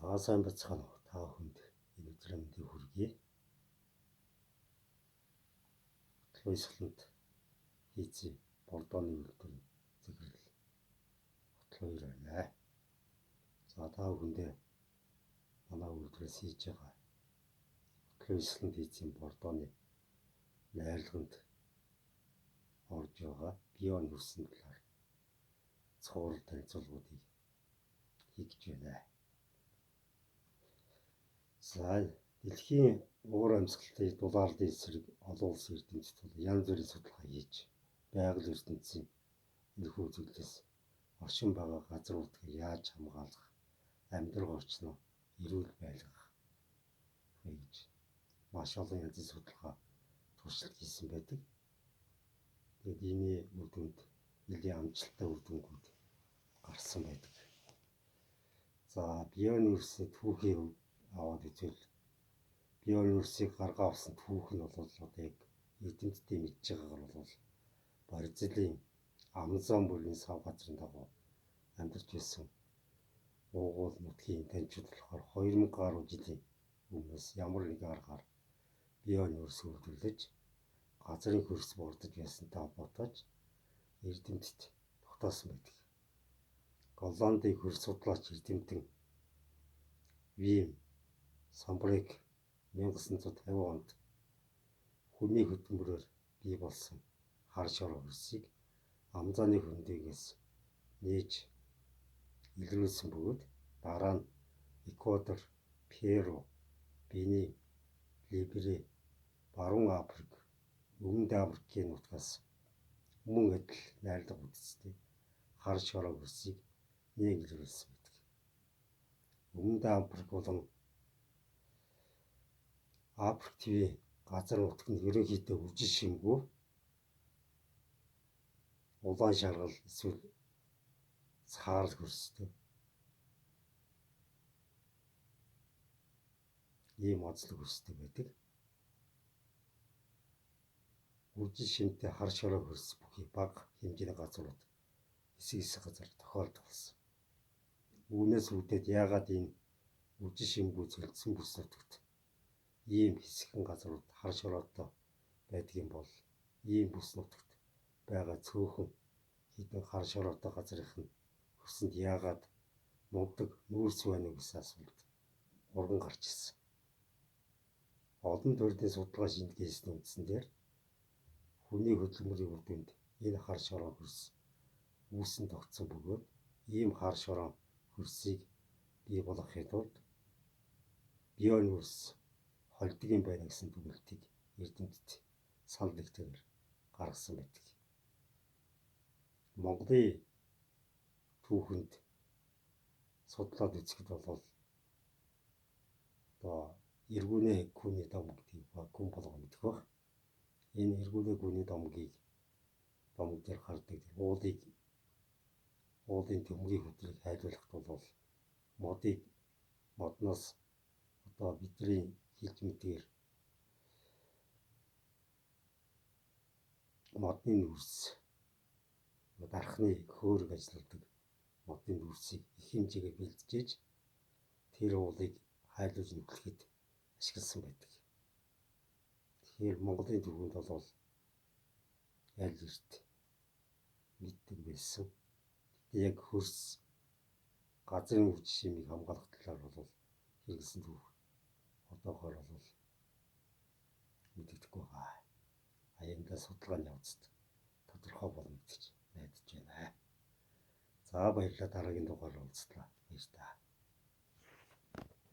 За сайн бацхан та бүхэнд энэ өдрийн мэндийг хүргэе. Хөтлөөсөлөнд хийцээ бордооны үйлдвэр зэвэрлэл хөтлөөр байна. За та бүхэндээ манай үйлдвэрээс хийж байгаа хөтлөөсөлөнд хийцээ бордооны найрлаганд орж байгаа бионы хүрсэн талаар цуврал танилцуулгуудыг хийж байна. За дэлхийн уур амьсгалын дулаалын эсрэг олон улсын эрдэмтэд бол янз бүрийн судалгаа хийж байгаль ертөнцийн энэхүү зүйлээс оршин байгаа газруудыг яаж хамгаалах, амьдрах орчноо эрүүл байлгах гэж маш олон янзын судалгаа туршилт хийсэн байдаг. Тэгээд энэ үр дүнд нэлийн амжилттай үр дүнгууд гарсан байдаг. За бионы хүрсэн түүхийн хувьд аваад үзвэл бионы хүрсийг гаргаа авсан түүх нь бол одоо яг эрдэмтдийн мэдж байгаагаар бол Бразилийн Амазон бүрийн сав газрын дагуу амьдарч байсан уугуул нутгийн таньчид болохоор 2000 гаруй жилийн өмнөөс ямар нэгэн аргаар бионы хүрс үйлдвэрлэж газрын хөрс бордож байсантай холбоотойч эрдэмтэд тогтоосон байдаг. Голландын хөрс судлаач эрдэмтэн Вим Самбрек 1950 онд хүний хөдөлмөрөөр бий болсон хар шороо хөрсийг Амазоны хөрөндөөс нээж илрүүлсэн бөгөөд дараа нь Эквадор, Перу, Бенин, Либери, Баруун Африк, Өмнөд Африкийн нутгаас мөн адил найрлага үзэстэй хар шороо хөрсийг нэг илрүүлсэн байдаг. Өмнөд Африк болон Африк ТV газар нутг нь ерөнхийдөө үржил шимгүй улаан шаргал эсвэл сахаарл хөрстэй ийм онцлог хөрстэй байдаг. Үржил шимтэй хар шороо хөрс бүхий бага хэмжээний газрууд хэсэг газар тохиолдох болсон. Үүнээс үүдээд яагаад энэ үржил шимгүй цөлдсөн бүс нутагт ийм хэсэгэн газрууд хар шороотой байдгийн бол ийм бүс нутагт байгаа цөөхөн хідэн хар шороотой газрын хөрсөнд яагаад нутаг нүүрс байна уу гэсэн асуулт урган гарч ирсэн. Олон төрлийн судалгаа шинжилгээний үндсэн дээр хүний хөдөлмөрийн үр дүнд энэ хар шороо хөрс үүсэн тогтсон бөгөөд ийм хар шороо хөрсийг бий болгохын тулд бионы хөрс холдог юм байна гэсэн дүгнэлтийг эрдэмтэд санал нэгтгэгээр гаргасан байдаг. Монголын түүхэнд судлаад үзэхэд бол одоо эргүүнээ гүний дом гэдэг гүн болгоо мэдэх баг. Энэ эргүүнээ гүний домг дээр гардаг уулын төмгийн хөдрийг хайлуулахад бол модноос одоо бидний хэлж мэдгээр модны нүрс дархны хөөрөг ажилладаг модны нүрсийг их хэмжээгээр бэлтжиж тэр уулыг хайлуулж нүхлэхэд ашигласан байдаг. Тэгэхээр Монголын түүхэнд бол аль эрт мэддэг байсан. Яг хөрс газрын үржил шимийг хамгаалах талаар бол хэрэгсэн түүх одоогоор бол мэдэгдэхгүй байгаа. Аяндаа судалгааны явцад тодорхой болно гэж найдаж байна. За баярлалаа, дараагийн дугаараар уулзлаа. Баярлалаа.